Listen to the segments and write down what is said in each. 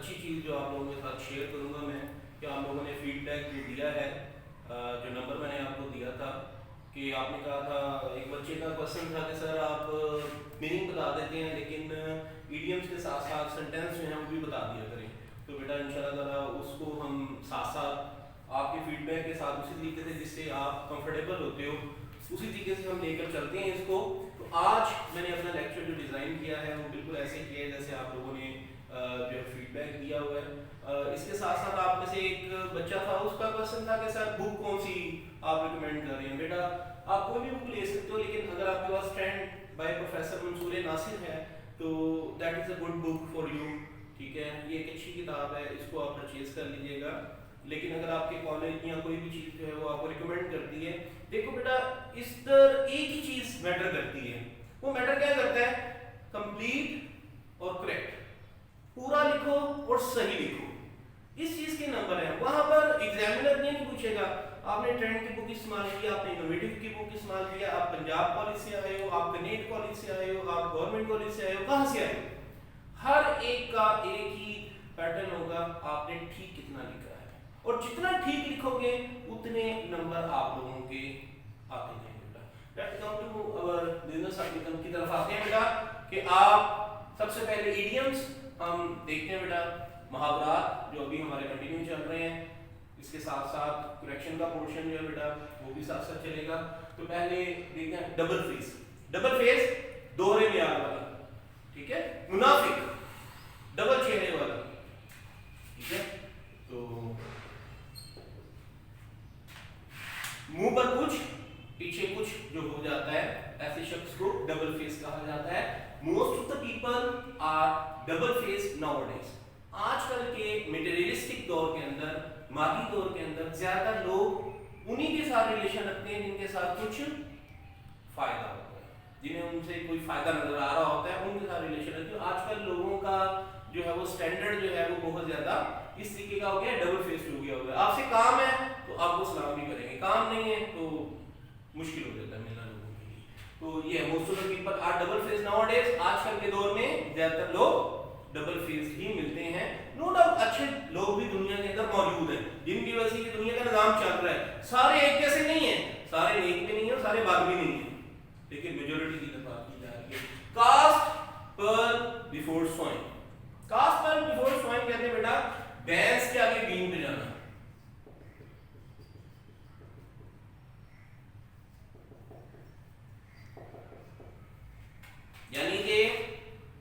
अच्छी चीज़ जो आप लोगों के साथ शेयर करूंगा मैं कि आप लोगों ने फीडबैक जो दिया है, जो नंबर मैंने आपको दिया था कि आपने कहा था, एक बच्चे का क्वेश्चन था कि सर आप मीनिंग बता देते हैं लेकिन ईडियम्स के साथ साथ सेंटेंस जो है वो भी बता दिया करें। तो बेटा इंशाल्लाह ताला उसको हम साथ साथ आपके फीडबैक के साथ उसी तरीके से जिससे आप कंफर्टेबल होते हो उसी तरीके से हम लेकर चलते हैं इसको। तो आज मैंने अपना लेक्चर जो डिज़ाइन किया है वो बिल्कुल ऐसे किया है जैसे आप लोगों ने जो फीडबैक दिया हुआ है। इसके साथ साथ आप में से एक बच्चा था, उसका क्वेश्चन था कि सर बुक कौन सी आप रिकमेंड कर रहे हैं। बेटा आप कोई भी बुक ले सकते हो, लेकिन अगर आपके पास trend by professor Mansoor Nasir है तो that is a good book for you. ठीक है, ये एक अच्छी किताब है, इसको आप परचेज कर लीजिएगा। लेकिन अगर आपके कॉलेज या कोई भी चीज़ जो है वो आपको रिकमेंड करती है, देखो बेटा इस तरह एक ही चीज़ मैटर करती है। वो मैटर क्या करता है? कंप्लीट और करेक्ट, पूरा लिखो और सही लिखो, इस चीज़ के नंबर है। वहां पर एग्जामिनर नहीं पूछेगा आपने ट्रेंड की बुक इस्तेमाल की, आपने इनोवेटिव की बुक इस्तेमाल किया, आप पंजाब कॉलेज से आए हो, आप कनेट कॉलेज से आए हो, आप गवर्नमेंट कॉलेज से आए हो, कहाँ से आए हो। हर एक का एक ही पैटर्न होगा, आपने ठीक कितना लिखा है, और जितना ठीक लिखोगे उतने नंबर आप लोगों के आते जाएंगे। बेटा let's come to our business article की तरफ आते हैं बेटा कि आप सबसे पहले इडियम्स हम देखते हैं बेटा, मुहावरात जो अभी हमारे कंटिन्यू चल रहे हैं, इसके साथ साथ करेक्शन का पोर्शन जो है बेटा वो भी साथ साथ चलेगा। तो पहले देखते हैं डबल फेस। डबल फेस दोहरे म्यार वाला, ठीक है, मुनाफिक डबल चेहरे वाला, ठीक है। तो मुंह पर कुछ पीछे कुछ जो हो जाता है, ऐसे शख्स को डबल फेस कहा जाता है। Most of the people are double face nowadays. आजकल के मटेरियलिस्टिक दौर के अंदर, मादी दौर के अंदर ज्यादा लोग उन्हीं के साथ रिलेशन रखते हैं जिनके साथ कुछ फायदा होता है, जिन्हें उनसे कोई फायदा नजर आ रहा होता है, उनके साथ रिलेशन रखते हैं। आजकल लोगों का जो है वो स्टैंडर्ड जो है वो बहुत ज्यादा इस तरीके का हो गया, डबल फेस हो गया होगा। आपसे काम है तो आपको सलाम भी करेंगे, काम नहीं है तो मुश्किल हो जाता है मिलना लोगों के लिए। तो ये most of the people are double face nowadays. आजकल के दौर में ज्यादातर लोग डबल फेस ही मिलते हैं। नो डाउट अच्छे लोग भी दुनिया के अंदर मौजूद हैं, जिनकी वजह से दुनिया का निजाम चल रहा है। सारे एक जैसे नहीं है, सारे नेक भी नहीं है, सारे बाद भी नहीं है, लेकिन मेजोरिटी की बात की जा रही है। Cast pearl before sowing. Cast pearl before sowing कहते हैं बेटा भैंस के आगे बीन बजाना। यानी कि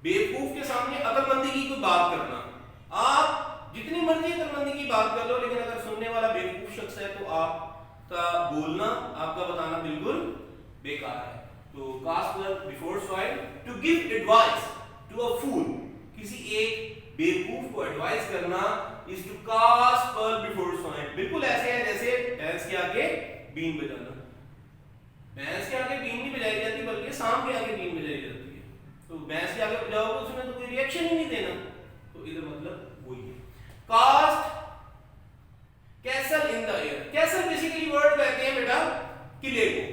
बेवकूफ के सामने अकलमंदी की कोई बात करना। आप जितनी मर्जी अकलमंदी की बात कर लो, लेकिन अगर सुनने वाला बेवकूफ शख्स है तो आपका बोलना, आपका बताना बिल्कुल बेकार है। तो cast pearl before swine, to give advice to a fool. किसी एक बेवकूफ को एडवाइस करना is to cast pearl before swine. बिल्कुल ऐसे है जैसे भैंस के आगे बीन बजाना। भैंस के आगे बीन नहीं बजाई जाती, बल्कि सांप के आगे बीन बजाई जाती है। तो भैंस के आगे बजाओगे उसमें तो कोई रिएक्शन ही नहीं देना, तो इधर मतलब वही है। Cast castle in the air. Castle basically word कहते हैं बेटा किले को,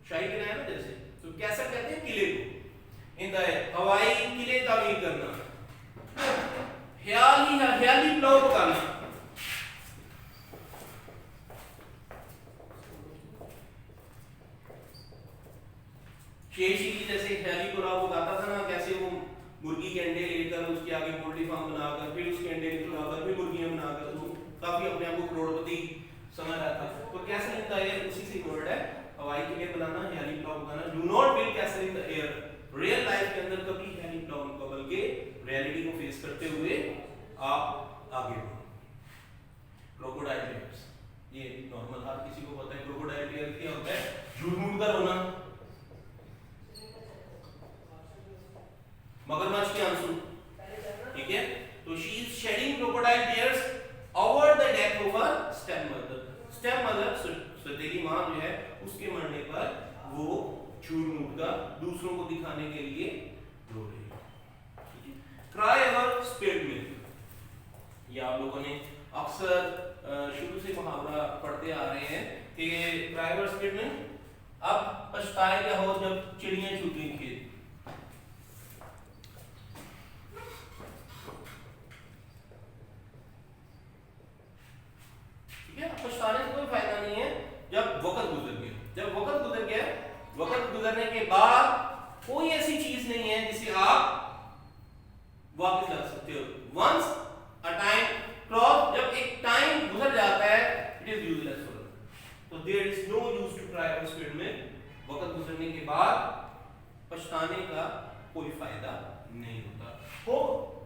शाही किला है ना जैसे, तो कैसल कहते हैं किले को। इन द एयर हवाई किले तामीर करना। ख्याली पुलाव पकाना। शेषी जैसे ख्याली पुलाव पकाता था ना, कैसे वो मुर्गी के अंडे लेकर उसके आगे पोल्ट्री फार्म बनाकर फिर उसके अंडे निकलवाकर फिर मुर्गियां बनाकर, तो काफी अपने आप को करोड़पति समझ रहा था। तो कैसल इन द एयर उसी से वर्ड है, हवाई के लिए बनाना, ख्याली पुलाव पकाना। Do not build castle in the air. Real life के अंदर कभी ख्याली पुलाव मत पकाओ, बल्कि रियलिटी को फेस करते हुए आप आगे बढ़ो। क्रोकोडाइल टीयर्स, ये नॉर्मल हर किसी को पता है क्रोकोडाइल टीयर क्या होता है, झूठ मूठ का रोना। मगरमच्छ के आंसू, ठीक है। तो she is shedding crocodile tears over the death of her step mother. Step mother सौतेली मां जो है, उसके मरने पर वो झूठ मूठ का दूसरों को दिखाने के लिए रो रही है। Cry over spilled milk. ये आप लोगों ने अक्सर शुरू से मुहावरा पढ़ते आ रहे हैं कि क्राई ओवर स्पिल्ड मिल्क, अब पछताए क्या हो जब चिड़ियां छूट गई खेत। करने के बाद कोई ऐसी चीज नहीं है जिसे आप वापस लगा सकते हो। वंस अ टाइम क्रॉस, जब एक टाइम गुजर जाता है it is useless for us. तो there is no use to try और स्पीड में वक्त गुजरने के बाद पछताने का कोई फायदा नहीं होता। तो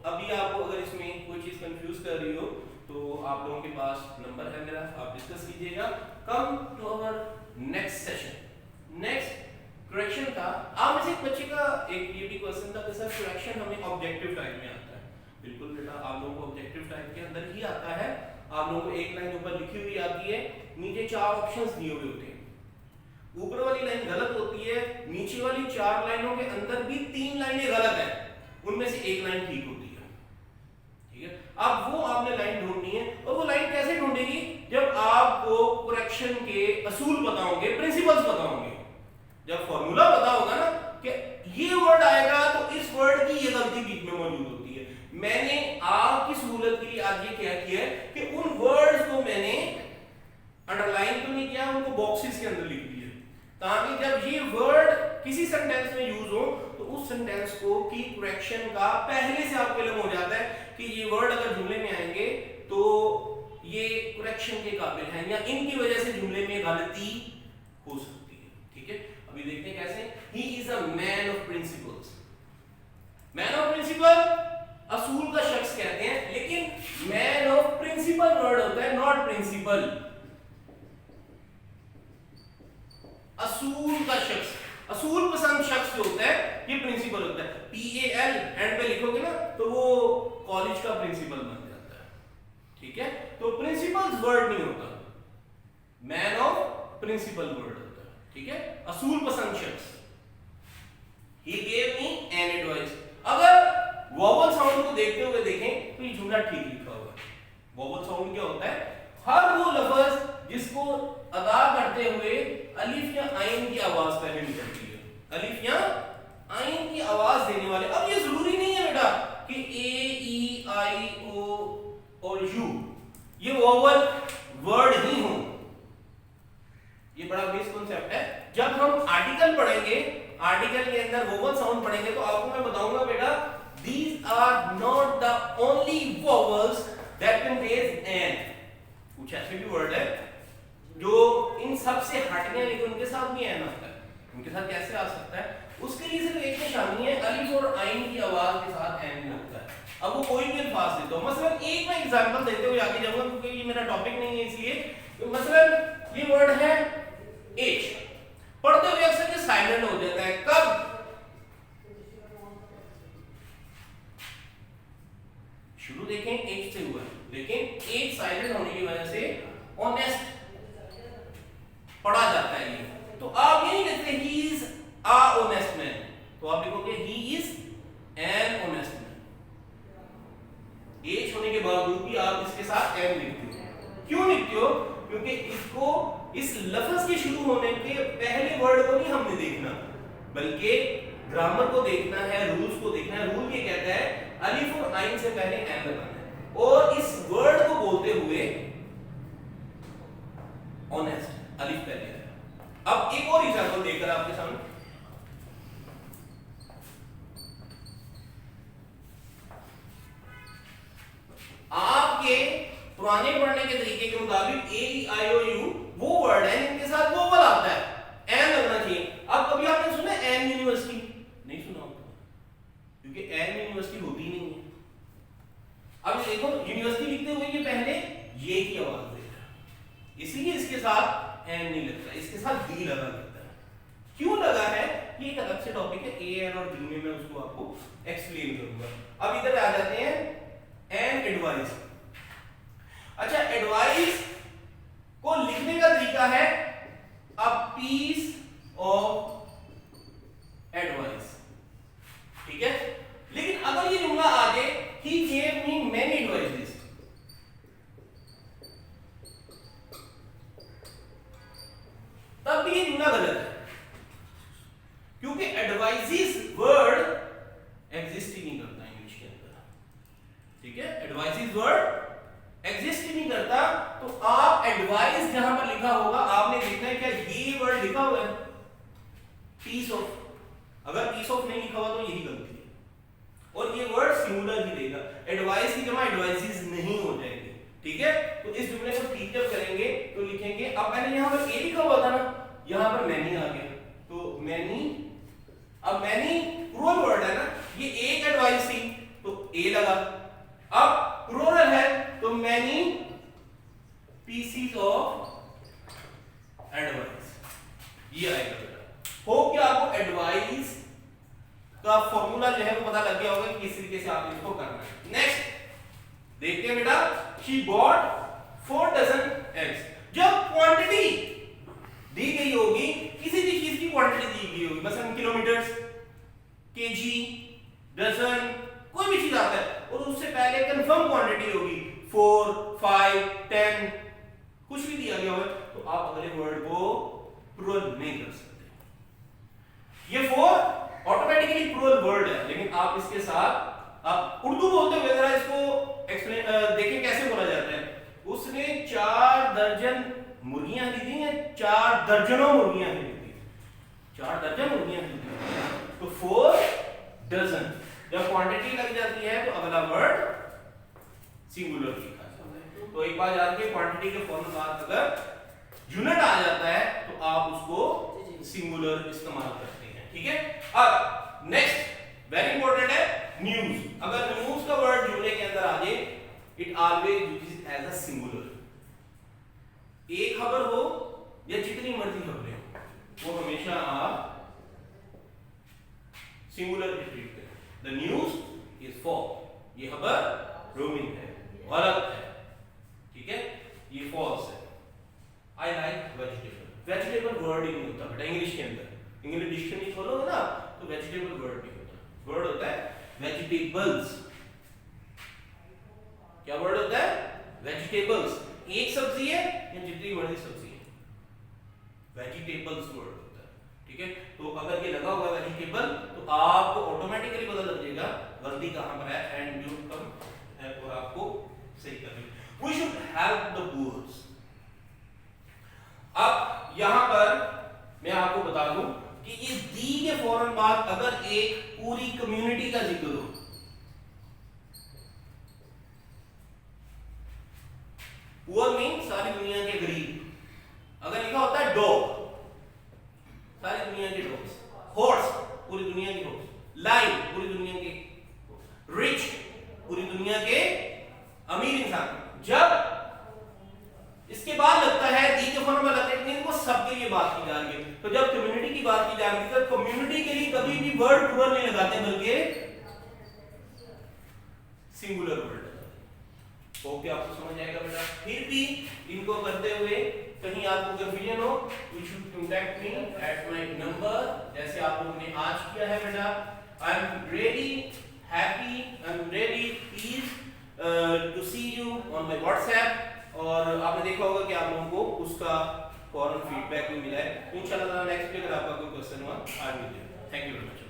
अभी आपको अगर इसमें कोई चीज कंफ्यूज कर रही हो तो आप लोगों के पास नंबर है मेरा, आप डिस्कस कीजिएगा। Come to our next session. Next correction का आप में से एक बच्चे का एक ये भी क्वेश्चन था कि सर करेक्शन हमें ऑब्जेक्टिव टाइप में आता है। बिल्कुल बेटा, आप लोगों को ऑब्जेक्टिव टाइप के अंदर ही आता है। आप लोगों को एक लाइन ऊपर लिखी हुई आती है, नीचे 4 ऑप्शंस दिए हुए होते हैं। ऊपर वाली लाइन गलत होती है, नीचे वाली 4 लाइनों के अंदर भी 3 लाइनें गलत है, उनमें से एक लाइन ठीक होती है। ठीक है, अब वो आपने लाइन ढूंढनी है। और वो लाइन कैसे ढूंढेगी? जब आपको करेक्शन के असूल पता होंगे, प्रिंसिपल्स पता होंगे। जब फॉर्मूला पता होगा ना कि ये वर्ड आएगा तो इस वर्ड की ये गलती बीच में मौजूद होती है। मैंने आपकी सहूलत के लिए आज ये क्या किया है कि उन वर्ड्स को मैंने अंडरलाइन तो नहीं किया, उनको बॉक्सेस के अंदर लिख दिया, ताकि जब ये वर्ड किसी सेंटेंस में यूज हो तो उस सेंटेंस को की करेक्शन का पहले से आपको इल्म हो जाता है कि ये वर्ड अगर जुमले में आएंगे तो ये करेक्शन के काबिल हैं या इनकी वजह से जुमले में गलती हो सकती है। ठीक है, अभी देखते हैं कैसे। He is a man of principles. Man of principle असूल का शख्स कहते हैं, लेकिन मैन ऑफ प्रिंसिपल वर्ड होता है, नॉट प्रिंसिपल। असूल का शख्स, असूल पसंद शख्स जो होता है ये प्रिंसिपल होता है। PAL एंड पे लिखोगे ना तो वो कॉलेज का प्रिंसिपल बन जाता है। ठीक है, तो प्रिंसिपल्स वर्ड नहीं होता, मैन ऑफ प्रिंसिपल वर्ड होता है। ठीक है, असूल पसंद शख्स। He gave me an advice। अगर वोवल साउंड को देखते हुए देखें तो ये जुमला ठीक लिखा हुआ है। वोवल साउंड क्या होता है? हर वो लफ्ज जिसको अदा करते हुए अलिफ या आइन की आवाज पहले निकलती है, अलिफ या आइन की आवाज देने वाले। अब ये जरूरी नहीं है बेटा कि A, E, I, O और U ये वोवल वर्ड ही हो, ये बड़ा बेस कॉन्सेप्ट है। जब हम आर्टिकल पढ़ेंगे, आर्टिकल के अंदर वोवल साउंड पढ़ेंगे तो आपको मैं बताऊंगा बेटा these are not the only vowels that contains an। कुछ ऐसे भी वर्ड है जो इन सब से हटने हैं लेकिन उनके साथ भी एन आता है। उनके साथ कैसे आ सकता है? उसके लिए सिर्फ एक निशानी है, अलिफ और आइन की आवाज के साथ एन लगता है। अब वो कोई भी अल्फाज दे दो, मसलन एक मैं एग्जांपल देते हुए आगे जाऊंगा क्योंकि ये मेरा टॉपिक नहीं है इसलिए। तो मसलन ये वर्ड है एच, पढ़ते हुए अक्सर ये साइलेंट हो जाता है। कब? शुरू देखें एच से हुआ है, लेकिन एच साइलेंट होने की वजह से ऑनेस्ट पढ़ा जाता है ये। तो आप ये नहीं लिखते ही इज अ ऑनेस्ट मैन, तो आप लिखोगे he is an honest man. H होने के बावजूद भी आप इसके साथ एन लिखते हो। क्यों लिखते हो? क्योंकि इसको इस लफ्ज के शुरू होने के पहले वर्ड को नहीं हमने देखना, बल्कि ग्रामर को देखना है, रूल्स को देखना है। रूल ये कहता है अलिफ और आइन से पहले एन लगाना है और इस वर्ड को बोलते हुए ऑनेस्ट अलिफ पहले है। अब एक और एग्जांपल देकर आपके सामने, आपके पुराने पढ़ने के तरीके के मुताबिक A, E, I, O, U वो वर्ड है जिनके साथ वोवल आता है, एन लगना चाहिए। अब कभी आपने सुना एन यूनिवर्सिटी? नहीं सुना होगा क्योंकि एन यूनिवर्सिटी होती नहीं है। अब देखो यूनिवर्सिटी लिखते हुए ये पहले ये की आवाज देगा, इसलिए इसके साथ एन नहीं लगता, इसके साथ डी लगा लगता है। क्यों लगा है ये एक अलग से टॉपिक है, ए एन और डी में मैं उसको आपको एक्सप्लेन करूंगा। अब इधर आ जाते हैं एन एडवाइस। अच्छा, एडवाइस को लिखने का तरीका है अ पीस ऑफ एडवाइस। ठीक है, लेकिन अगर ये जुमला आगे he gave me many advices, तब भी ये जुमला गलत है क्योंकि एडवाइजेस वर्ड एग्जिस्ट ही नहीं करता इंग्लिश के अंदर। ठीक है, एडवाइजेस वर्ड एग्जिस्ट ही नहीं करता। तो आप एडवाइस जहां पर लिखा होगा आपने देखना है क्या ये वर्ड लिखा हुआ है? पीस ऑफ, अगर पीस ऑफ नहीं लिखा हुआ तो यही गलती है, और ये वर्ड सिंगुलर ही देगा, एडवाइस की जमा एडवाइसेस नहीं हो जाएगी, ठीक है। तो इस जुमले को ठीक जब करेंगे तो लिखेंगे, अब मैंने यहाँ पर ए लिखा हुआ था ना, यहाँ पर मैनी आ गया, तो मैनी, अब मैनी प्लूरल वर्ड है ना, ये एक एडवाइस थी तो ए लगा, अब प्लूरल है तो मैनी पीसीज ऑफ एडवाइस, ये आएगा बेटा। होप कि आपको एडवाइस का फॉर्मूला जो है वो पता लग गया होगा कि किस तरीके से आप इसको करना है। नेक्स्ट देखते हैं बेटा, she bought 4 dozen eggs। जब क्वांटिटी दी गई होगी, किसी भी चीज की क्वांटिटी दी गई होगी, मसलन किलोमीटर्स, केजी, डजन, कोई भी चीज आता है और उससे पहले कंफर्म क्वांटिटी होगी 4, 5, 10, कुछ भी दिया गया होगा, तो आप अगले वर्ड को प्लूरल नहीं कर सकते। ये 4 ऑटोमेटिकली प्लूरल वर्ड है, लेकिन आप इसके साथ आप उर्दू बोलते हुए जरा इसको एक्सप्लेन देखें कैसे बोला जाता है। उसने 4 दर्जन मुर्गियां खरीदी हैं, 4 दर्जनों मुर्गियां खरीदी, 4 दर्जन मुर्गियां खरीदी, तो 4 डजन। जब क्वांटिटी लग जाती है तो अगला वर्ड सिंगुलर लिखा जाता है। तो एक बार याद रखिए, क्वांटिटी के फौरन बाद अगर यूनिट आ जाता है तो आप उसको सिंगुलर इस्तेमाल करते हैं, ठीक है। अब नेक्स्ट वेरी इंपॉर्टेंट है न्यूज। अगर न्यूज का वर्ड जुमले के अंदर आ जाए, it always uses as a singular. एक खबर हो या जितनी मर्जी खबरें हो, वो हमेशा आप सिंगुलर ट्रीट करें। द न्यूज इज फॉल्स, ये खबर रोमिंग है, गलत है, ठीक है, ये फॉल्स है। I like vegetable, vegetable word ही नहीं होता बेटा इंग्लिश के अंदर, इंग्लिश डिक्शनरी खोलोगे ना तो वेजिटेबल वर्ड नहीं होता, वर्ड होता है वेजिटेबल्स। क्या वर्ड होता है? वेजिटेबल्स। एक सब्जी है या जितनी बड़ी सब्जी है, वेजिटेबल्स वर्ड होता है, ठीक है। तो अगर ये लगा हुआ वेजिटेबल तो आपको ऑटोमेटिकली पता लग जाएगा गलती कहां पर है, एंड यू कम है और आपको सही करनी। We should help the poors. अब यहां पर मैं आपको बता दूं कि ये दी के फौरन बाद अगर एक पूरी कम्युनिटी का जिक्र हो, पुअर मीन सारी दुनिया के गरीब, अगर लिखा होता है डॉग, सारी दुनिया के डॉग्स, हॉर्स पूरी दुनिया के हॉर्स, लाइन पूरी दुनिया के, रिच पूरी दुनिया के अमीर इंसान, जब इसके बाद लगता है दी के फॉर्म में लगता है वो सबके लिए बात की जा रही है। तो जब कम्युनिटी की बात की जा रही है तो कम्युनिटी के लिए कभी भी वर्ड प्लूरल नहीं लगाते बल्कि सिंगुलर वर्ड लगाते। ओके, आपको समझ आएगा बेटा। फिर भी इनको करते हुए कहीं आपको कंफ्यूजन हो, you should contact me at my number, जैसे आप लोगों ने आज किया है बेटा। I am really happy, I am really pleased to see you on my WhatsApp. और आपने देखा होगा कि आप लोगों को उसका फौरन फीडबैक भी मिला है। इंशाल्लाह नेक्स्ट वीक अगर आपका कोई क्वेश्चन हुआ, आज भी थैंक यू वेरी मच।